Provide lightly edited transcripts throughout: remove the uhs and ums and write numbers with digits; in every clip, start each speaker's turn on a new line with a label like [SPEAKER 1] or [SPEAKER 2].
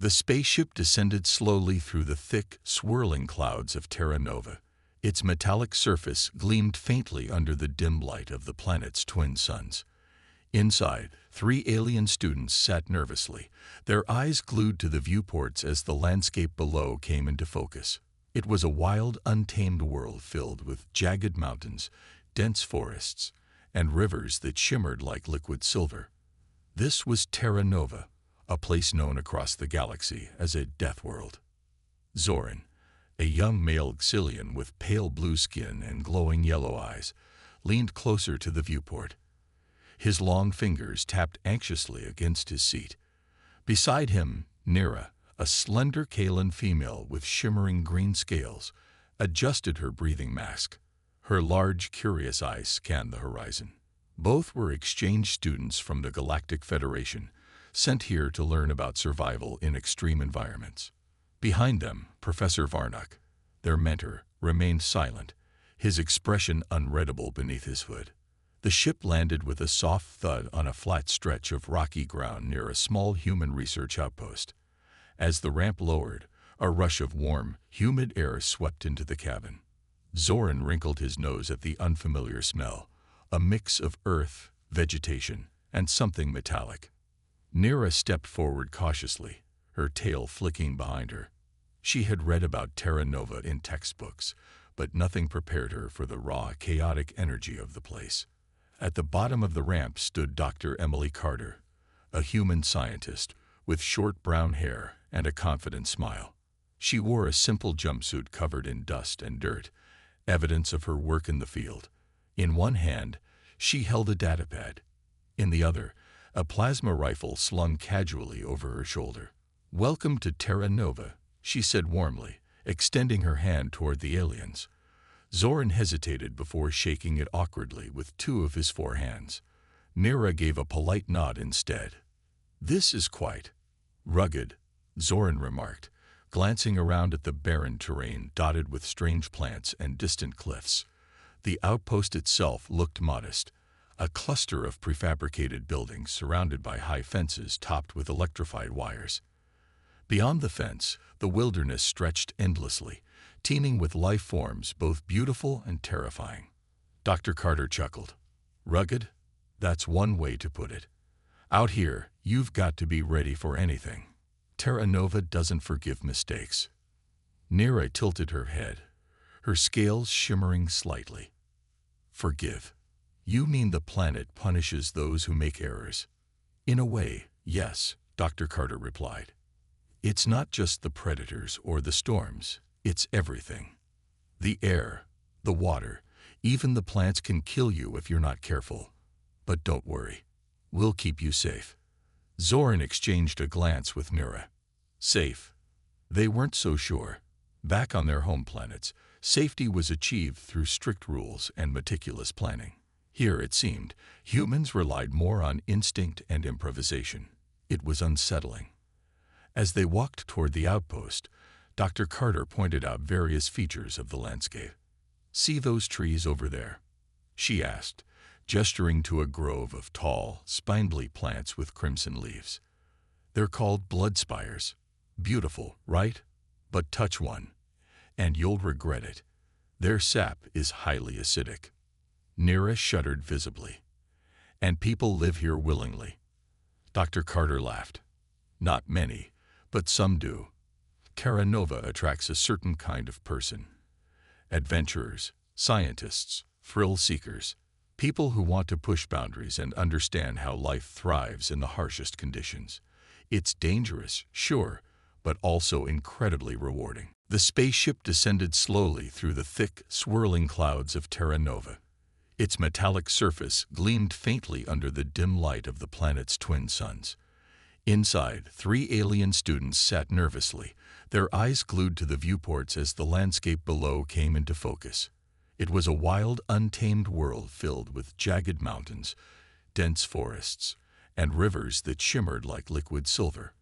[SPEAKER 1] The spaceship descended slowly through the thick, swirling clouds of Terra Nova. Its metallic surface gleamed faintly under the dim light of the planet's twin suns. Inside, 3 alien students sat nervously, their eyes glued to the viewports as the landscape below came into focus. It was a wild, untamed world filled with jagged mountains, dense forests, and rivers that shimmered like liquid silver. This was Terra Nova, a place known across the galaxy as a death world. Zoran, a young male Xilian with pale blue skin and glowing yellow eyes, leaned closer to the viewport. His long fingers tapped anxiously against his seat. Beside him, Nira, a slender Kalan female with shimmering green scales, adjusted her breathing mask. Her large, curious eyes scanned the horizon. Both were exchange students from the Galactic Federation, sent here to learn about survival in extreme environments. Behind them, Professor Varnuk, their mentor, remained silent, his expression unreadable beneath his hood. The ship landed with a soft thud on a flat stretch of rocky ground near a small human research outpost. As the ramp lowered, a rush of warm, humid air swept into the cabin. Zoran wrinkled his nose at the unfamiliar smell, a mix of earth, vegetation, and something metallic. Nira stepped forward cautiously, her tail flicking behind her. She had read about Terra Nova in textbooks, but nothing prepared her for the raw, chaotic energy of the place. At the bottom of the ramp stood Dr. Emily Carter, a human scientist with short brown hair and a confident smile. She wore a simple jumpsuit covered in dust and dirt, evidence of her work in the field. In one hand, she held a datapad. In the other, a plasma rifle slung casually over her shoulder. "Welcome to Terra Nova," she said warmly, extending her hand toward the aliens. Zoran hesitated before shaking it awkwardly with 2 of his 4 hands. Nira gave a polite nod instead. "This is quite rugged," Zoran remarked, glancing around at the barren terrain dotted with strange plants and distant cliffs. The outpost itself looked modest, a cluster of prefabricated buildings surrounded by high fences topped with electrified wires. Beyond the fence, the wilderness stretched endlessly, teeming with life forms both beautiful and terrifying. Dr. Carter chuckled. "Rugged? That's one way to put it. Out here, you've got to be ready for anything. Terra Nova doesn't forgive mistakes." Nira tilted her head, her scales shimmering slightly. "Forgive? You mean the planet punishes those who make errors?" "In a way, yes," Dr. Carter replied. "It's not just the predators or the storms. It's everything. The air, the water, even the plants can kill you if you're not careful. But don't worry. We'll keep you safe." Zoran exchanged a glance with Nira. Safe? They weren't so sure. Back on their home planets, safety was achieved through strict rules and meticulous planning. Here, it seemed, humans relied more on instinct and improvisation. It was unsettling. As they walked toward the outpost, Dr. Carter pointed out various features of the landscape. "See those trees over there?" she asked, gesturing to a grove of tall, spindly plants with crimson leaves. "They're called blood spires. Beautiful, right? But touch one, and you'll regret it. Their sap is highly acidic." Nira shuddered visibly. "And people live here willingly." Dr. Carter laughed. "Not many, but some do. Terra Nova attracts a certain kind of person. Adventurers, scientists, thrill seekers, people who want to push boundaries and understand how life thrives in the harshest conditions. It's dangerous, sure, but also incredibly rewarding." The spaceship descended slowly through the thick, swirling clouds of Terra Nova. Its metallic surface gleamed faintly under the dim light of the planet's twin suns. Inside, 3 alien students sat nervously, their eyes glued to the viewports as the landscape below came into focus. It was a wild, untamed world filled with jagged mountains, dense forests, and rivers that shimmered like liquid silver.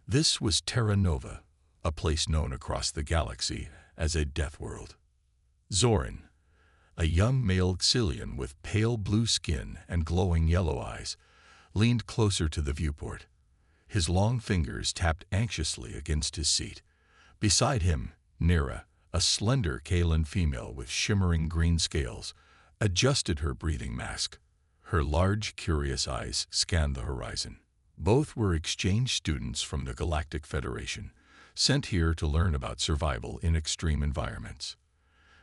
[SPEAKER 1] This was Terra Nova, a place known across the galaxy as a death world. Zoran, a young male Xilian with pale blue skin and glowing yellow eyes, leaned closer to the viewport. His long fingers tapped anxiously against his seat. Beside him, Nira, a slender Kalan female with shimmering green scales, adjusted her breathing mask. Her large, curious eyes scanned the horizon. Both were exchange students from the Galactic Federation, sent here to learn about survival in extreme environments.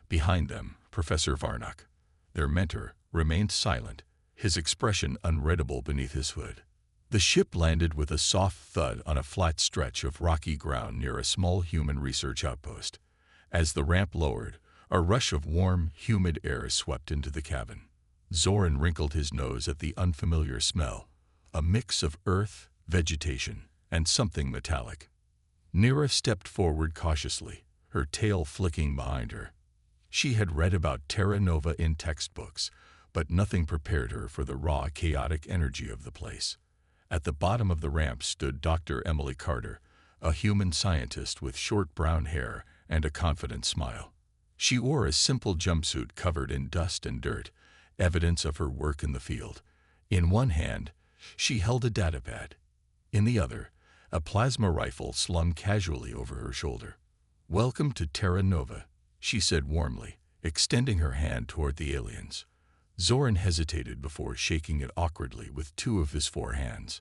[SPEAKER 1] Behind them, Professor Varnock, their mentor, remained silent, his expression unreadable beneath his hood. The ship landed with a soft thud on a flat stretch of rocky ground near a small human research outpost. As the ramp lowered, a rush of warm, humid air swept into the cabin. Zoran wrinkled his nose at the unfamiliar smell, a mix of earth, vegetation, and something metallic. Nira stepped forward cautiously, her tail flicking behind her. She had read about Terra Nova in textbooks, but nothing prepared her for the raw, chaotic energy of the place. At the bottom of the ramp stood Dr. Emily Carter, a human scientist with short brown hair and a confident smile. She wore a simple jumpsuit covered in dust and dirt, evidence of her work in the field. In one hand, she held a datapad. In the other, a plasma rifle slung casually over her shoulder. "Welcome to Terra Nova," she said warmly, extending her hand toward the aliens. Zoran hesitated before shaking it awkwardly with two of his four hands.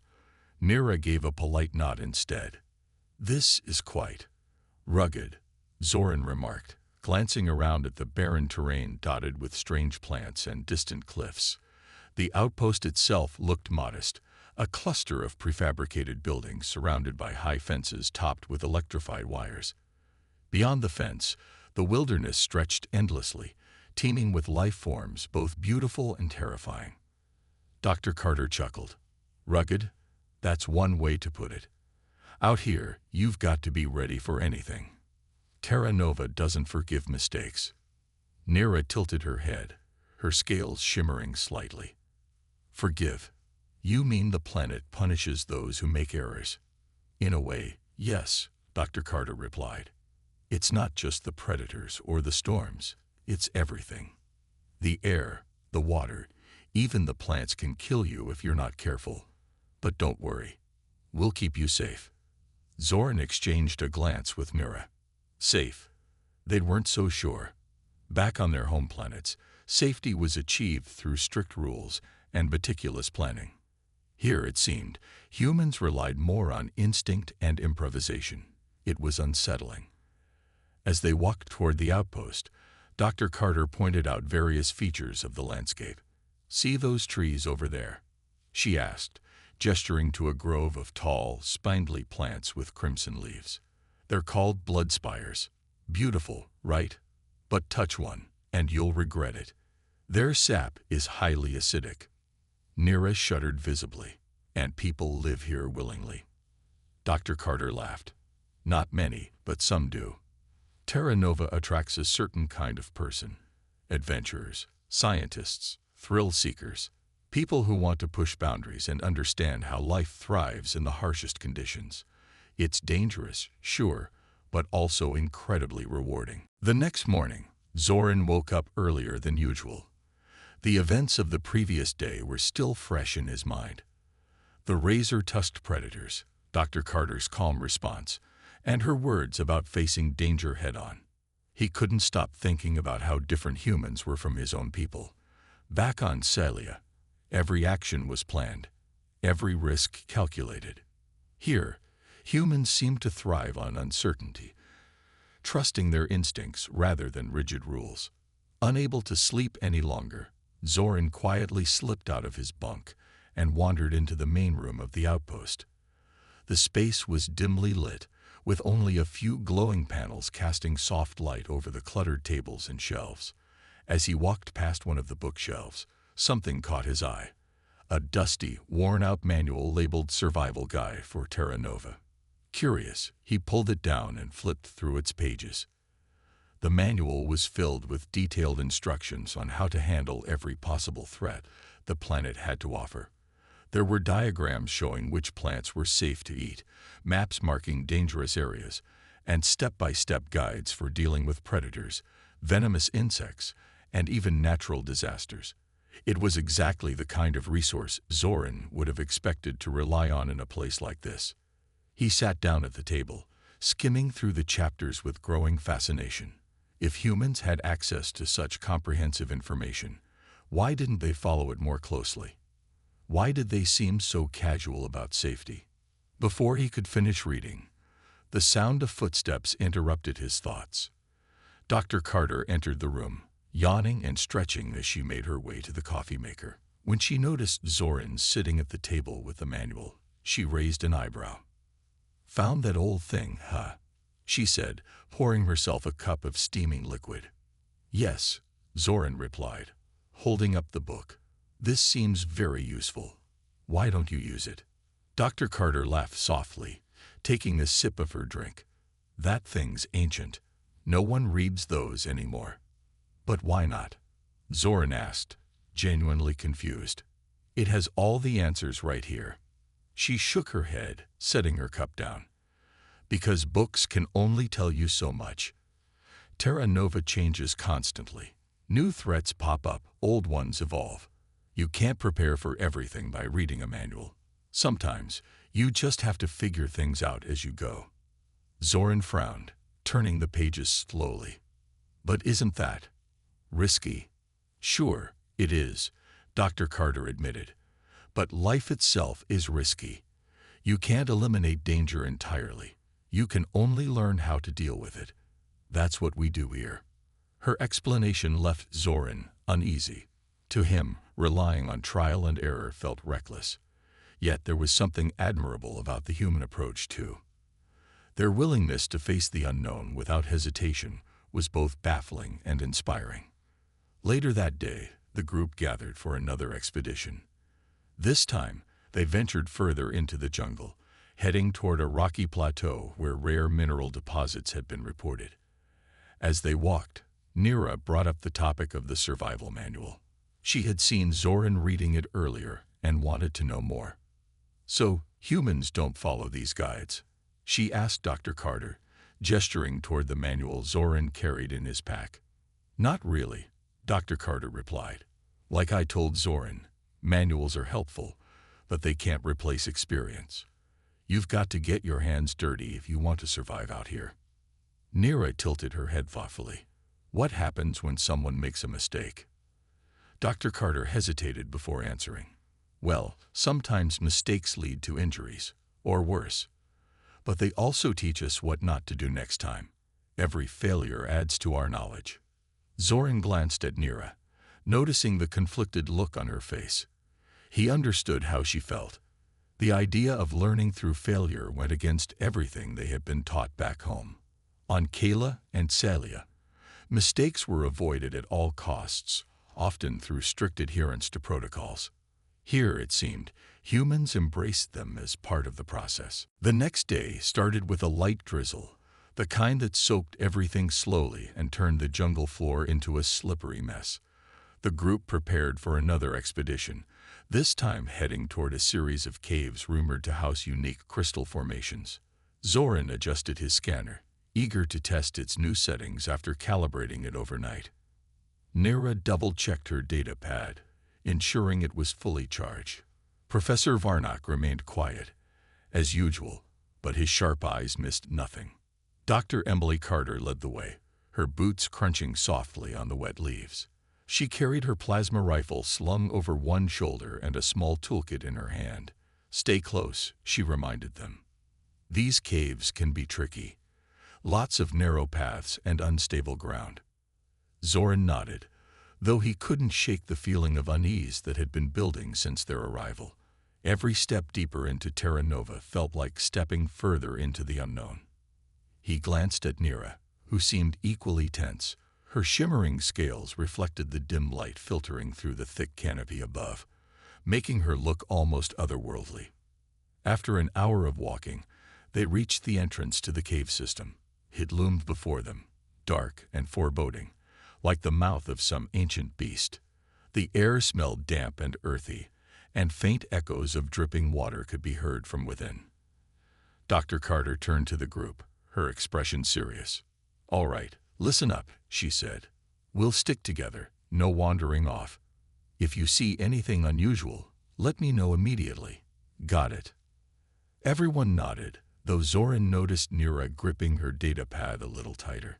[SPEAKER 1] Nira gave a polite nod instead. "This is quite rugged," Zoran remarked, glancing around at the barren terrain dotted with strange plants and distant cliffs. The outpost itself looked modest, a cluster of prefabricated buildings surrounded by high fences topped with electrified wires. Beyond the fence, the wilderness stretched endlessly, teeming with life forms both beautiful and terrifying. Dr. Carter chuckled. "Rugged? That's one way to put it. Out here, you've got to be ready for anything. Terra Nova doesn't forgive mistakes." Nira tilted her head, her scales shimmering slightly. "Forgive? You mean the planet punishes those who make errors?" "In a way, yes," Dr. Carter replied. "It's not just the predators or the storms. It's everything. The air, the water, even the plants can kill you if you're not careful. But don't worry. We'll keep you safe." Zoran exchanged a glance with Nira. Safe? They weren't so sure. Back on their home planets, safety was achieved through strict rules and meticulous planning. Here, it seemed, humans relied more on instinct and improvisation. It was unsettling. As they walked toward the outpost, Dr. Carter pointed out various features of the landscape. "See those trees over there?" she asked, gesturing to a grove of tall, spindly plants with crimson leaves. "They're called blood spires. Beautiful, right? But touch one, and you'll regret it. Their sap is highly acidic." Nira shuddered visibly. "And people live here willingly." Dr. Carter laughed. "Not many, but some do. Terra Nova attracts a certain kind of person. Adventurers, scientists, thrill seekers, people who want to push boundaries and understand how life thrives in the harshest conditions. It's dangerous, sure, but also incredibly rewarding." The next morning, Zoran woke up earlier than usual. The events of the previous day were still fresh in his mind. The razor-tusked predators, Dr. Carter's calm response, and her words about facing danger head-on. He couldn't stop thinking about how different humans were from his own people. Back on Celia, every action was planned, every risk calculated. Here, humans seemed to thrive on uncertainty, trusting their instincts rather than rigid rules. Unable to sleep any longer, Zoran quietly slipped out of his bunk and wandered into the main room of the outpost. The space was dimly lit, with only a few glowing panels casting soft light over the cluttered tables and shelves. As he walked past one of the bookshelves, something caught his eye. A dusty, worn-out manual labeled Survival Guide for Terra Nova. Curious, he pulled it down and flipped through its pages. The manual was filled with detailed instructions on how to handle every possible threat the planet had to offer. There were diagrams showing which plants were safe to eat, maps marking dangerous areas, and step-by-step guides for dealing with predators, venomous insects, and even natural disasters. It was exactly the kind of resource Zoran would have expected to rely on in a place like this. He sat down at the table, skimming through the chapters with growing fascination. If humans had access to such comprehensive information, why didn't they follow it more closely? Why did they seem so casual about safety? Before he could finish reading, the sound of footsteps interrupted his thoughts. Dr. Carter entered the room, yawning and stretching as she made her way to the coffee maker. When she noticed Zoran sitting at the table with the manual, she raised an eyebrow. "Found that old thing, huh?" she said, pouring herself a cup of steaming liquid. "Yes," Zoran replied, holding up the book. "This seems very useful. Why don't you use it?" Dr. Carter laughed softly, taking a sip of her drink. "That thing's ancient. No one reads those anymore." "But why not?" Zoran asked, genuinely confused. "It has all the answers right here." She shook her head, setting her cup down. "Because books can only tell you so much. Terra Nova changes constantly. New threats pop up, old ones evolve. You can't prepare for everything by reading a manual. Sometimes, you just have to figure things out as you go." Zoran frowned, turning the pages slowly. "But isn't that risky?" "Sure, it is," Dr. Carter admitted. "But life itself is risky. You can't eliminate danger entirely. You can only learn how to deal with it. That's what we do here." Her explanation left Zoran uneasy. To him, relying on trial and error felt reckless. Yet there was something admirable about the human approach, too. Their willingness to face the unknown without hesitation was both baffling and inspiring. Later that day, the group gathered for another expedition. This time, they ventured further into the jungle, heading toward a rocky plateau where rare mineral deposits had been reported. As they walked, Nira brought up the topic of the survival manual. She had seen Zoran reading it earlier and wanted to know more. "So, humans don't follow these guides?" she asked Dr. Carter, gesturing toward the manual Zoran carried in his pack. "Not really," Dr. Carter replied. "Like I told Zoran, manuals are helpful, but they can't replace experience. You've got to get your hands dirty if you want to survive out here." Nira tilted her head thoughtfully. "What happens when someone makes a mistake?" Dr. Carter hesitated before answering. "Well, sometimes mistakes lead to injuries, or worse. But they also teach us what not to do next time. Every failure adds to our knowledge." Zoran glanced at Nira, noticing the conflicted look on her face. He understood how she felt. The idea of learning through failure went against everything they had been taught back home. On Kayla and Celia, mistakes were avoided at all costs, often through strict adherence to protocols. Here, it seemed, humans embraced them as part of the process. The next day started with a light drizzle, the kind that soaked everything slowly and turned the jungle floor into a slippery mess. The group prepared for another expedition, this time heading toward a series of caves rumored to house unique crystal formations. Zoran adjusted his scanner, eager to test its new settings after calibrating it overnight. Nira double-checked her data pad, ensuring it was fully charged. Professor Varnock remained quiet, as usual, but his sharp eyes missed nothing. Dr. Emily Carter led the way, her boots crunching softly on the wet leaves. She carried her plasma rifle slung over one shoulder and a small toolkit in her hand. "Stay close," she reminded them. "These caves can be tricky. Lots of narrow paths and unstable ground." Zoran nodded, though he couldn't shake the feeling of unease that had been building since their arrival. Every step deeper into Terra Nova felt like stepping further into the unknown. He glanced at Nira, who seemed equally tense. Her shimmering scales reflected the dim light filtering through the thick canopy above, making her look almost otherworldly. After an hour of walking, they reached the entrance to the cave system. It loomed before them, dark and foreboding, like the mouth of some ancient beast. The air smelled damp and earthy, and faint echoes of dripping water could be heard from within. Dr. Carter turned to the group, her expression serious. "All right, listen up," she said. "We'll stick together, no wandering off. If you see anything unusual, let me know immediately. Got it. Everyone nodded, though Zoran noticed Nira gripping her datapad a little tighter.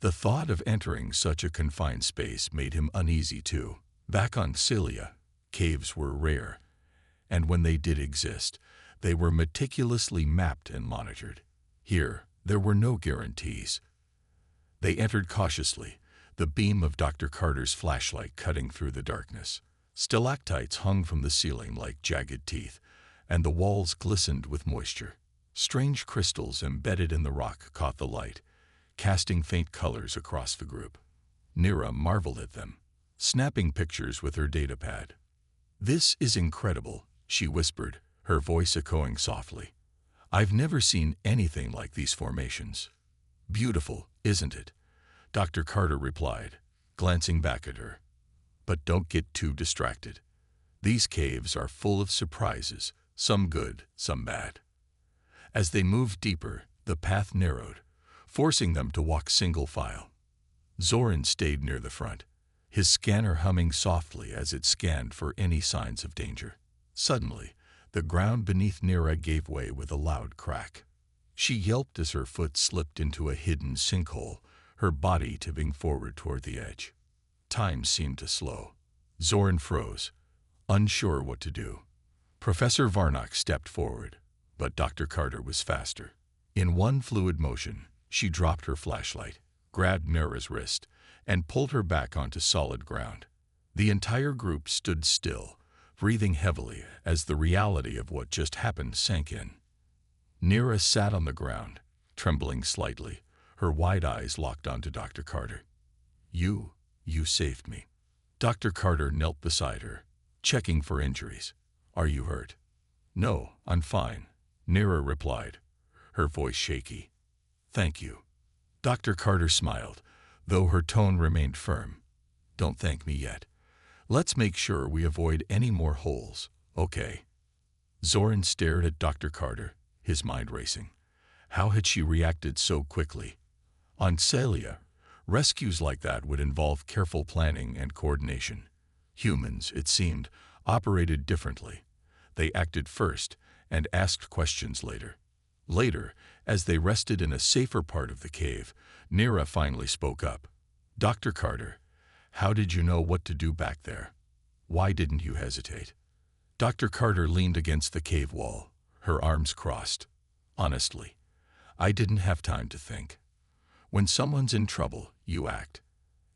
[SPEAKER 1] The thought of entering such a confined space made him uneasy too. Back on Celia, caves were rare, and when they did exist, they were meticulously mapped and monitored. Here, there were no guarantees. They entered cautiously, the beam of Dr. Carter's flashlight cutting through the darkness. Stalactites hung from the ceiling like jagged teeth, and the walls glistened with moisture. Strange crystals embedded in the rock caught the light, casting faint colors across the group. Nira marveled at them, snapping pictures with her datapad. "This is incredible," she whispered, her voice echoing softly. "I've never seen anything like these formations." "Beautiful, isn't it?" Dr. Carter replied, glancing back at her. "But don't get too distracted. These caves are full of surprises, some good, some bad." As they moved deeper, the path narrowed, forcing them to walk single file. Zoran stayed near the front, his scanner humming softly as it scanned for any signs of danger. Suddenly, the ground beneath Nira gave way with a loud crack. She yelped as her foot slipped into a hidden sinkhole, her body tipping forward toward the edge. Time seemed to slow. Zoran froze, unsure what to do. Professor Varnock stepped forward, but Dr. Carter was faster. In one fluid motion, she dropped her flashlight, grabbed Nira's wrist, and pulled her back onto solid ground. The entire group stood still, breathing heavily as the reality of what just happened sank in. Nira sat on the ground, trembling slightly, her wide eyes locked onto Dr. Carter. You saved me." Dr. Carter knelt beside her, checking for injuries. "Are you hurt?" "No, I'm fine," Nira replied, her voice shaky. "Thank you." Dr. Carter smiled, though her tone remained firm. "Don't thank me yet. Let's make sure we avoid any more holes, okay?" Zoran stared at Dr. Carter, his mind racing. How had she reacted so quickly? On Celia, rescues like that would involve careful planning and coordination. Humans, it seemed, operated differently. They acted first and asked questions later. Later, as they rested in a safer part of the cave, Nira finally spoke up. "Dr. Carter, how did you know what to do back there? Why didn't you hesitate?" Dr. Carter leaned against the cave wall, her arms crossed. "Honestly, I didn't have time to think. When someone's in trouble, you act.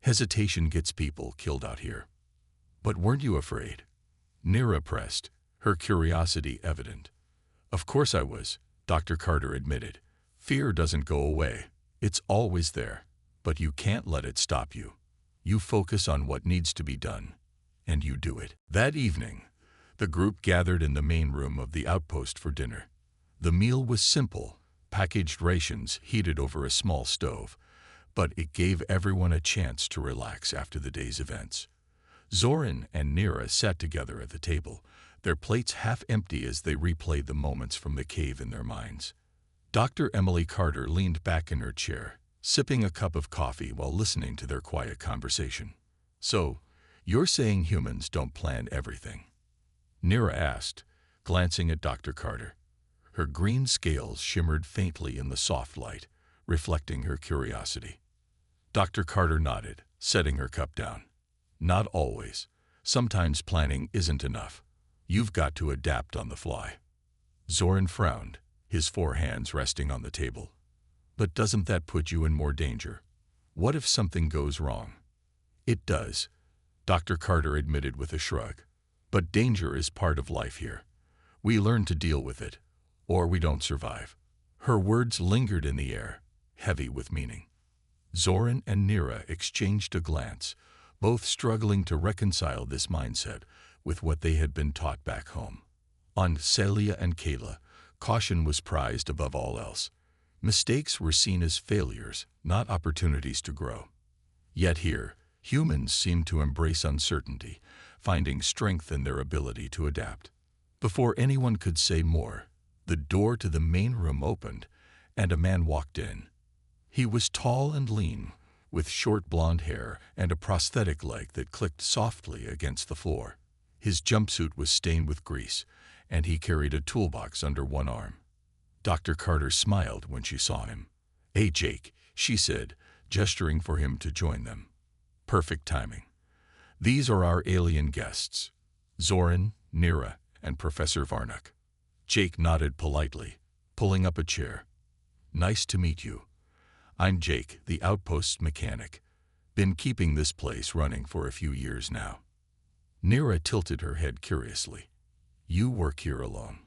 [SPEAKER 1] Hesitation gets people killed out here." "But weren't you afraid?" Nira pressed, her curiosity evident. "Of course I was," Dr. Carter admitted. "Fear doesn't go away. It's always there. But you can't let it stop you. You focus on what needs to be done, and you do it." That evening, the group gathered in the main room of the outpost for dinner. The meal was simple, packaged rations heated over a small stove, but it gave everyone a chance to relax after the day's events. Zoran and Nira sat together at the table, their plates half empty as they replayed the moments from the cave in their minds. Dr. Emily Carter leaned back in her chair, sipping a cup of coffee while listening to their quiet conversation. "So, you're saying humans don't plan everything?" Nira asked, glancing at Dr. Carter. Her green scales shimmered faintly in the soft light, reflecting her curiosity. Dr. Carter nodded, setting her cup down. "Not always. Sometimes planning isn't enough. You've got to adapt on the fly." Zoran frowned, his four hands resting on the table. "But doesn't that put you in more danger? What if something goes wrong?" "It does," Dr. Carter admitted with a shrug. "But danger is part of life here. We learn to deal with it, or we don't survive." Her words lingered in the air, heavy with meaning. Zoran and Nira exchanged a glance, both struggling to reconcile this mindset with what they had been taught back home. On Celia and Kayla, caution was prized above all else. Mistakes were seen as failures, not opportunities to grow. Yet here, humans seemed to embrace uncertainty, finding strength in their ability to adapt. Before anyone could say more, the door to the main room opened, and a man walked in. He was tall and lean, with short blonde hair and a prosthetic leg that clicked softly against the floor. His jumpsuit was stained with grease, and he carried a toolbox under one arm. Dr. Carter smiled when she saw him. "Hey, Jake," she said, gesturing for him to join them. Perfect timing. "These are our alien guests, Zoran, Nira, and Professor Varnock." Jake nodded politely, pulling up a chair. "Nice to meet you. I'm Jake, the outpost's mechanic. Been keeping this place running for a few years now." Nira tilted her head curiously. "You work here alone?"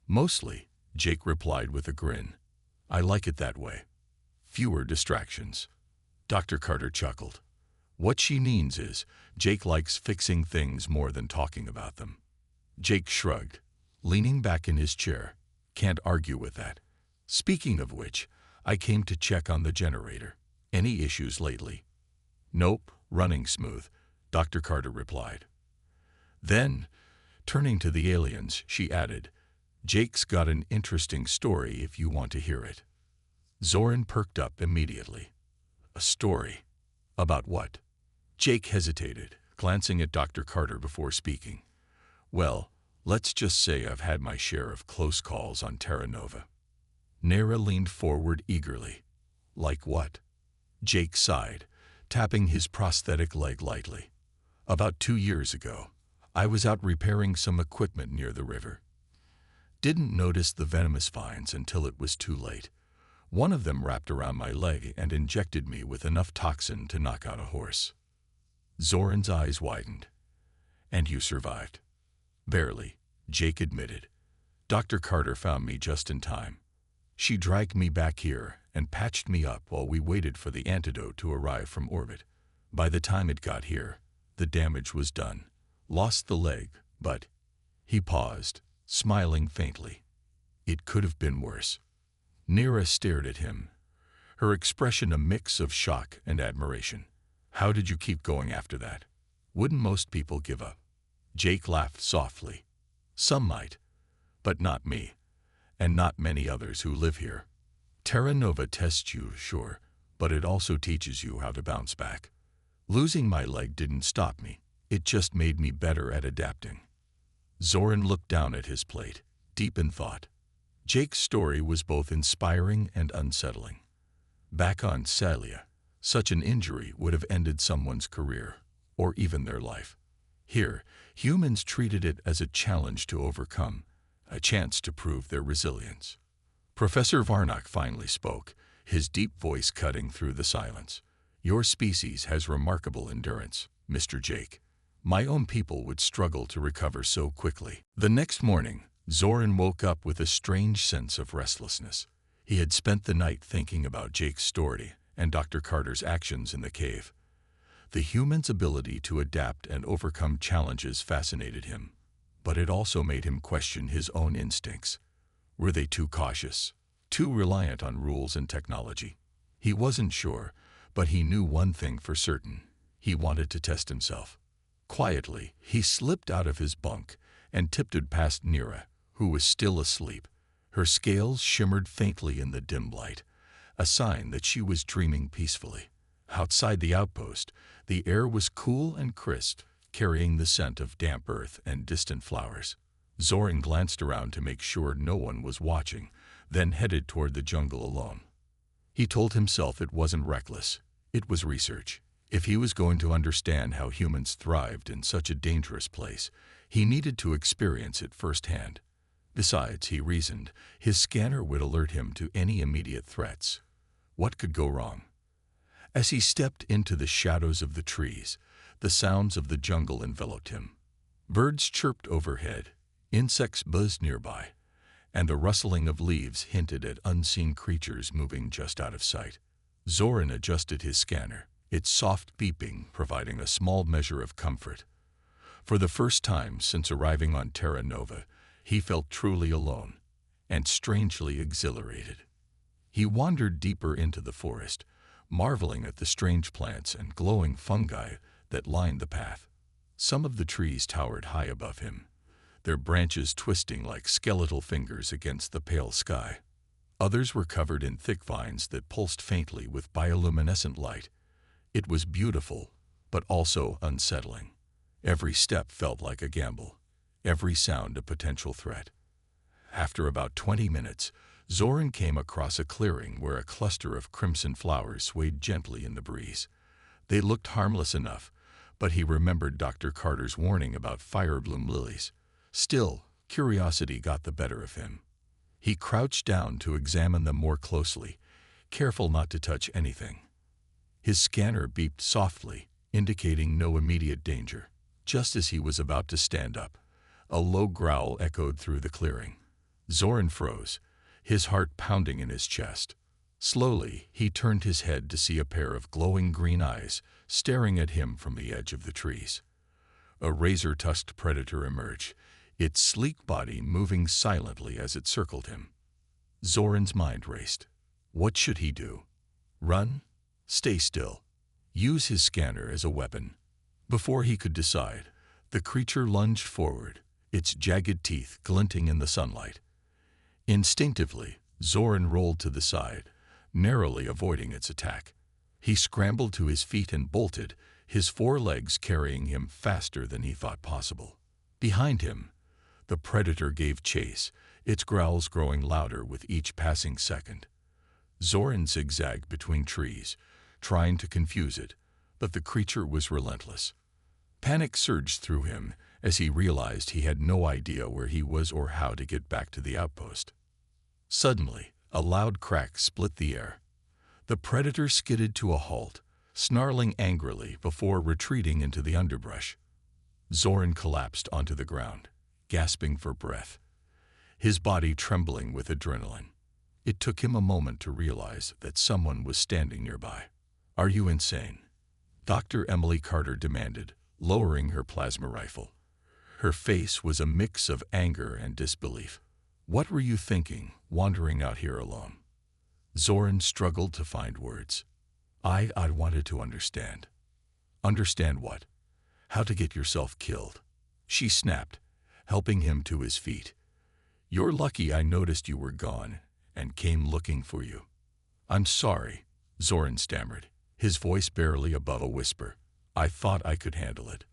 [SPEAKER 1] "Mostly," Jake replied with a grin. "I like it that way. Fewer distractions." Dr. Carter chuckled. What she means is, Jake likes fixing things more than talking about them. Jake shrugged, leaning back in his chair. "Can't argue with that. Speaking of which, I came to check on the generator. Any issues lately?" "Nope, running smooth," Dr. Carter replied. Then, turning to the aliens, she added, "Jake's got an interesting story if you want to hear it." Zoran perked up immediately. "A story? About what?" Jake hesitated, glancing at Dr. Carter before speaking. "Well, let's just say I've had my share of close calls on Terra Nova." Nira leaned forward eagerly. "Like what?" Jake sighed, tapping his prosthetic leg lightly. "About 2 years ago, I was out repairing some equipment near the river. Didn't notice the venomous vines until it was too late. One of them wrapped around my leg and injected me with enough toxin to knock out a horse." Zoran's eyes widened. "And you survived?" "Barely," Jake admitted. "Dr. Carter found me just in time. She dragged me back here and patched me up while we waited for the antidote to arrive from orbit. By the time it got here, the damage was done. Lost the leg, but—" He paused, smiling faintly. "It could have been worse." Nira stared at him, her expression a mix of shock and admiration. "How did you keep going after that? Wouldn't most people give up?" Jake laughed softly. "Some might, but not me, and not many others who live here. Terra Nova tests you, sure, but it also teaches you how to bounce back. Losing my leg didn't stop me. It just made me better at adapting." Zoran looked down at his plate, deep in thought. Jake's story was both inspiring and unsettling. Back on Celia, such an injury would have ended someone's career, or even their life. Here, humans treated it as a challenge to overcome, a chance to prove their resilience. Professor Varnock finally spoke, his deep voice cutting through the silence. "Your species has remarkable endurance, Mr. Jake. My own people would struggle to recover so quickly." The next morning, Zoran woke up with a strange sense of restlessness. He had spent the night thinking about Jake's story and Dr. Carter's actions in the cave. The human's ability to adapt and overcome challenges fascinated him, but it also made him question his own instincts. Were they too cautious, too reliant on rules and technology? He wasn't sure, but he knew one thing for certain. He wanted to test himself. Quietly, he slipped out of his bunk and tiptoed past Nira, who was still asleep. Her scales shimmered faintly in the dim light, a sign that she was dreaming peacefully. Outside the outpost, the air was cool and crisp, carrying the scent of damp earth and distant flowers. Zoran glanced around to make sure no one was watching, then headed toward the jungle alone. He told himself it wasn't reckless. It was research. If he was going to understand how humans thrived in such a dangerous place, he needed to experience it firsthand. Besides, he reasoned, his scanner would alert him to any immediate threats. What could go wrong? As he stepped into the shadows of the trees, the sounds of the jungle enveloped him. Birds chirped overhead, insects buzzed nearby, and the rustling of leaves hinted at unseen creatures moving just out of sight. Zoran adjusted his scanner, its soft beeping providing a small measure of comfort. For the first time since arriving on Terra Nova, he felt truly alone and strangely exhilarated. He wandered deeper into the forest, marveling at the strange plants and glowing fungi that lined the path. Some of the trees towered high above him, their branches twisting like skeletal fingers against the pale sky. Others were covered in thick vines that pulsed faintly with bioluminescent light, It was beautiful, but also unsettling. Every step felt like a gamble, every sound a potential threat. After about 20 minutes, Zoran came across a clearing where a cluster of crimson flowers swayed gently in the breeze. They looked harmless enough, but he remembered Dr. Carter's warning about firebloom lilies. Still, curiosity got the better of him. He crouched down to examine them more closely, careful not to touch anything. His scanner beeped softly, indicating no immediate danger. Just as he was about to stand up, a low growl echoed through the clearing. Zoran froze, his heart pounding in his chest. Slowly, he turned his head to see a pair of glowing green eyes staring at him from the edge of the trees. A razor-tusked predator emerged, its sleek body moving silently as it circled him. Zoran's mind raced. What should he do? Run? Stay still? Use his scanner as a weapon? Before he could decide, the creature lunged forward, its jagged teeth glinting in the sunlight. Instinctively, Zoran rolled to the side, narrowly avoiding its attack. He scrambled to his feet and bolted, his forelegs carrying him faster than he thought possible. Behind him, the predator gave chase, its growls growing louder with each passing second. Zoran zigzagged between trees, trying to confuse it, but the creature was relentless. Panic surged through him as he realized he had no idea where he was or how to get back to the outpost. Suddenly, a loud crack split the air. The predator skidded to a halt, snarling angrily before retreating into the underbrush. Zoran collapsed onto the ground, gasping for breath, his body trembling with adrenaline. It took him a moment to realize that someone was standing nearby. "Are you insane?" Dr. Emily Carter demanded, lowering her plasma rifle. Her face was a mix of anger and disbelief. "What were you thinking, wandering out here alone?" Zoran struggled to find words. I wanted to understand." "Understand what?" "How to get yourself killed," she snapped, helping him to his feet. "You're lucky I noticed you were gone and came looking for you." "I'm sorry," Zoran stammered, his voice barely above a whisper. "I thought I could handle it."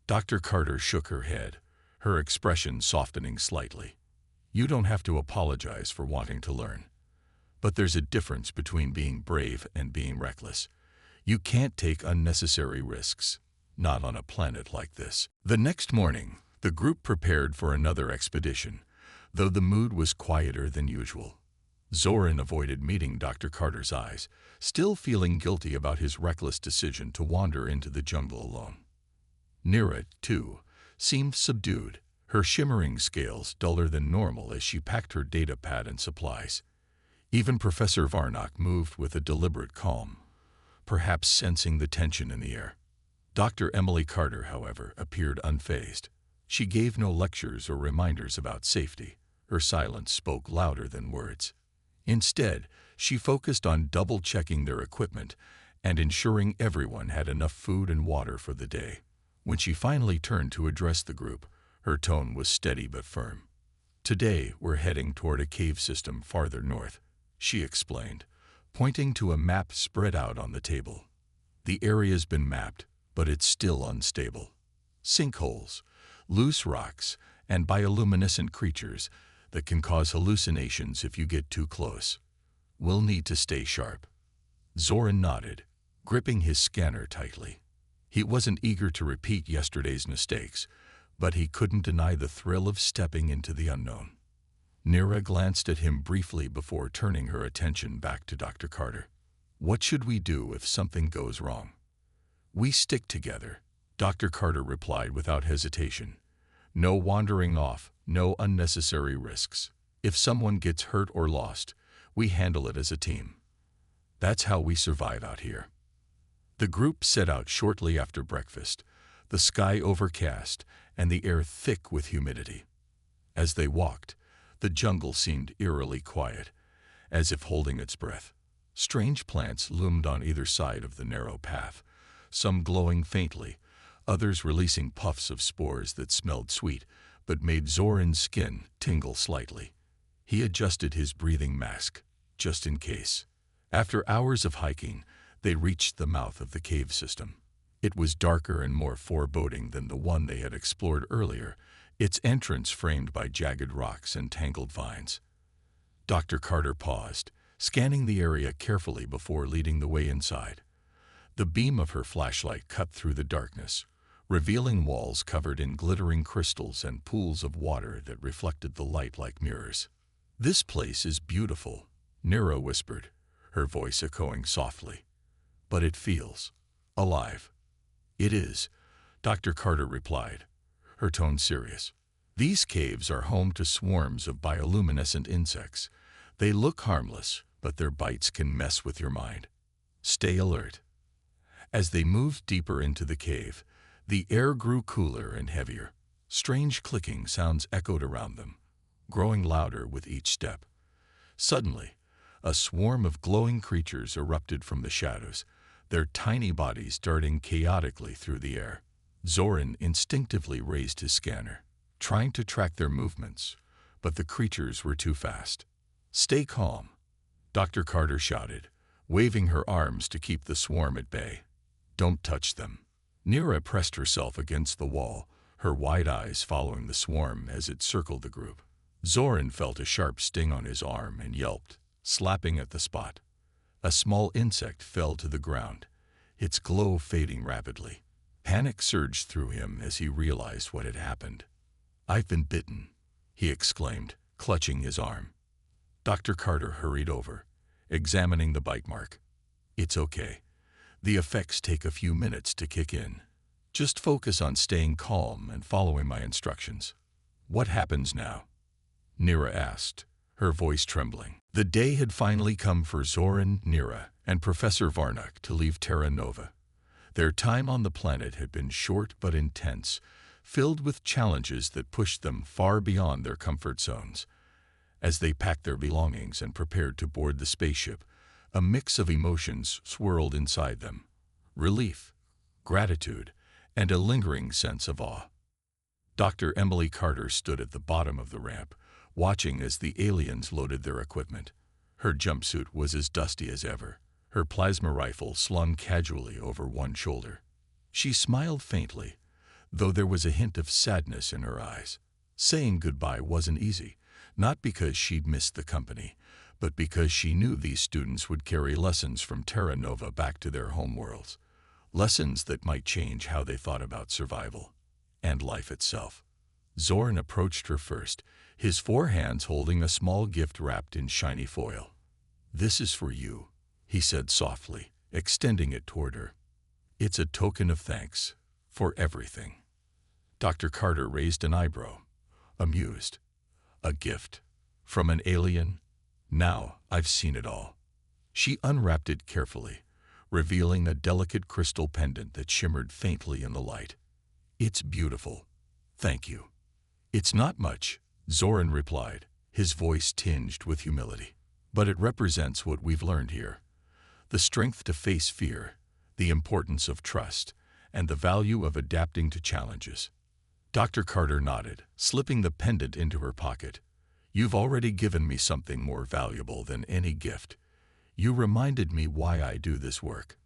[SPEAKER 1] Dr. Carter shook her head, her expression softening slightly. "You don't have to apologize for wanting to learn. But there's a difference between being brave and being reckless. You can't take unnecessary risks, not on a planet like this." The next morning, the group prepared for another expedition, though the mood was quieter than usual. Zoran avoided meeting Dr. Carter's eyes, still feeling guilty about his reckless decision to wander into the jungle alone. Nira, too, seemed subdued, her shimmering scales duller than normal as she packed her data pad and supplies. Even Professor Varnock moved with a deliberate calm, perhaps sensing the tension in the air. Dr. Emily Carter, however, appeared unfazed. She gave no lectures or reminders about safety. Her silence spoke louder than words. Instead, she focused on double-checking their equipment and ensuring everyone had enough food and water for the day. When she finally turned to address the group, her tone was steady but firm. "Today, we're heading toward a cave system farther north," she explained, pointing to a map spread out on the table. "The area's been mapped, but it's still unstable. Sinkholes, loose rocks, and bioluminescent creatures that can cause hallucinations if you get too close. We'll need to stay sharp." Zoran nodded, gripping his scanner tightly. He wasn't eager to repeat yesterday's mistakes, but he couldn't deny the thrill of stepping into the unknown. Nira glanced at him briefly before turning her attention back to Dr. Carter. "What should we do if something goes wrong?" "We stick together," Dr. Carter replied without hesitation. "No wandering off, no unnecessary risks. If someone gets hurt or lost, we handle it as a team. That's how we survive out here." The group set out shortly after breakfast, the sky overcast and the air thick with humidity. As they walked, the jungle seemed eerily quiet, as if holding its breath. Strange plants loomed on either side of the narrow path, some glowing faintly, others releasing puffs of spores that smelled sweet but made Zoran's skin tingle slightly. He adjusted his breathing mask, just in case. After hours of hiking, They reached the mouth of the cave system. It was darker and more foreboding than the one they had explored earlier, its entrance framed by jagged rocks and tangled vines. Dr. Carter paused, scanning the area carefully before leading the way inside. The beam of her flashlight cut through the darkness, revealing walls covered in glittering crystals and pools of water that reflected the light like mirrors. "This place is beautiful," Nira whispered, her voice echoing softly. "But it feels alive." "It is," Dr. Carter replied, her tone serious. "These caves are home to swarms of bioluminescent insects. They look harmless, but their bites can mess with your mind. Stay alert." As they moved deeper into the cave, the air grew cooler and heavier. Strange clicking sounds echoed around them, growing louder with each step. Suddenly, a swarm of glowing creatures erupted from the shadows, their tiny bodies darting chaotically through the air. Zoran instinctively raised his scanner, trying to track their movements, but the creatures were too fast. "Stay calm," Dr. Carter shouted, waving her arms to keep the swarm at bay. "Don't touch them." Nira pressed herself against the wall, her wide eyes following the swarm as it circled the group. Zoran felt a sharp sting on his arm and yelped, slapping at the spot. A small insect fell to the ground, its glow fading rapidly. Panic surged through him as he realized what had happened. "I've been bitten," he exclaimed, clutching his arm. Dr. Carter hurried over, examining the bite mark. "It's okay. The effects take a few minutes to kick in. Just focus on staying calm and following my instructions." "What happens now?" Nira asked, her voice trembling. The day had finally come for Zoran, Nira, and Professor Varnock to leave Terra Nova. Their time on the planet had been short but intense, filled with challenges that pushed them far beyond their comfort zones. As they packed their belongings and prepared to board the spaceship, a mix of emotions swirled inside them: relief, gratitude, and a lingering sense of awe. Dr. Emily Carter stood at the bottom of the ramp, watching as the aliens loaded their equipment. Her jumpsuit was as dusty as ever, her plasma rifle slung casually over one shoulder. She smiled faintly, though there was a hint of sadness in her eyes. Saying goodbye wasn't easy, not because she'd missed the company, but because she knew these students would carry lessons from Terra Nova back to their homeworlds, lessons that might change how they thought about survival and life itself. Zoran approached her first, his 4 hands holding a small gift wrapped in shiny foil. "This is for you," he said softly, extending it toward her. "It's a token of thanks for everything." Dr. Carter raised an eyebrow, amused. "A gift? From an alien? Now I've seen it all." She unwrapped it carefully, revealing a delicate crystal pendant that shimmered faintly in the light. "It's beautiful. Thank you." "It's not much," Zoran replied, his voice tinged with humility. "But it represents what we've learned here: the strength to face fear, the importance of trust, and the value of adapting to challenges." Dr. Carter nodded, slipping the pendant into her pocket. "You've already given me something more valuable than any gift. You reminded me why I do this work.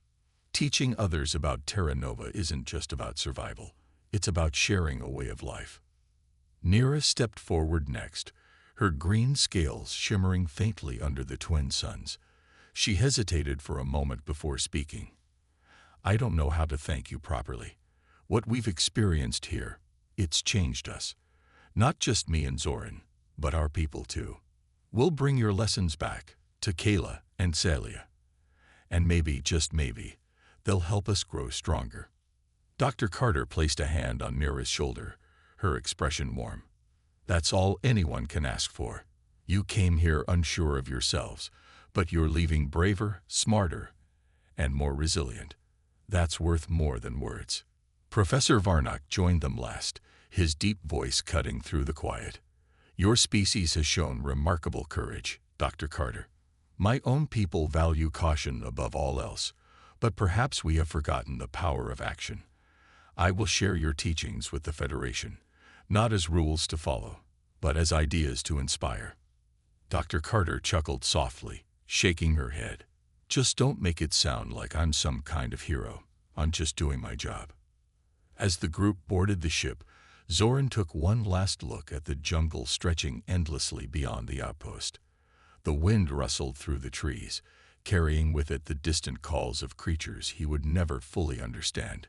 [SPEAKER 1] Teaching others about Terra Nova isn't just about survival. It's about sharing a way of life." Nira stepped forward next, her green scales shimmering faintly under the twin suns. She hesitated for a moment before speaking. "I don't know how to thank you properly. What we've experienced here, it's changed us. Not just me and Zoran, but our people too. We'll bring your lessons back to Kayla and Celia. And maybe, just maybe, they'll help us grow stronger." Dr. Carter placed a hand on Nira's shoulder, her expression warm. "That's all anyone can ask for. You came here unsure of yourselves, but you're leaving braver, smarter, and more resilient. That's worth more than words." Professor Varnock joined them last, his deep voice cutting through the quiet. "Your species has shown remarkable courage, Dr. Carter. My own people value caution above all else, but perhaps we have forgotten the power of action. I will share your teachings with the Federation, not as rules to follow, but as ideas to inspire." Dr. Carter chuckled softly, shaking her head. Just don't make it sound like I'm some kind of hero. I'm just doing my job." As the group boarded the ship, Zoran took one last look at the jungle stretching endlessly beyond the outpost. The wind rustled through the trees, carrying with it the distant calls of creatures he would never fully understand.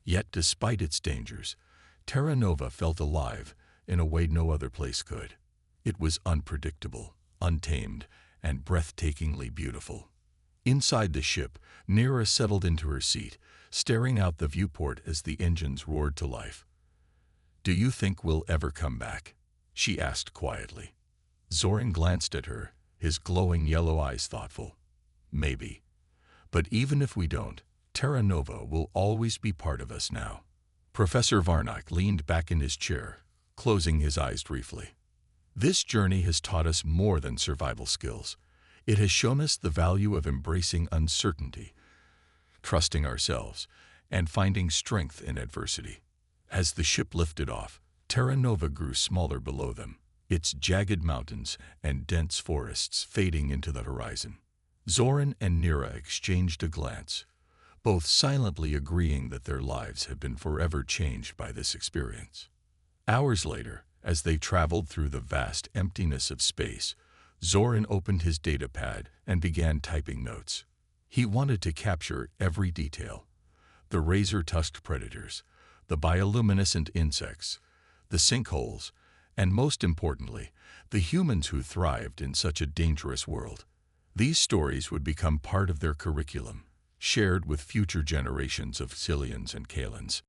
[SPEAKER 1] Yet, despite its dangers, Terra Nova felt alive in a way no other place could. It was unpredictable, untamed, and breathtakingly beautiful. Inside the ship, Nira settled into her seat, staring out the viewport as the engines roared to life. "Do you think we'll ever come back?" she asked quietly. Zoran glanced at her, his glowing yellow eyes thoughtful. "Maybe. But even if we don't, Terra Nova will always be part of us now." Professor Varnock leaned back in his chair, closing his eyes briefly. "This journey has taught us more than survival skills. It has shown us the value of embracing uncertainty, trusting ourselves, and finding strength in adversity." As the ship lifted off, Terra Nova grew smaller below them, its jagged mountains and dense forests fading into the horizon. Zoran and Nira exchanged a glance, both silently agreeing that their lives had been forever changed by this experience. Hours later, as they traveled through the vast emptiness of space, Zoran opened his datapad and began typing notes. He wanted to capture every detail: the razor-tusked predators, the bioluminescent insects, the sinkholes, and most importantly, the humans who thrived in such a dangerous world. These stories would become part of their curriculum, shared with future generations of Cillians and Kalans.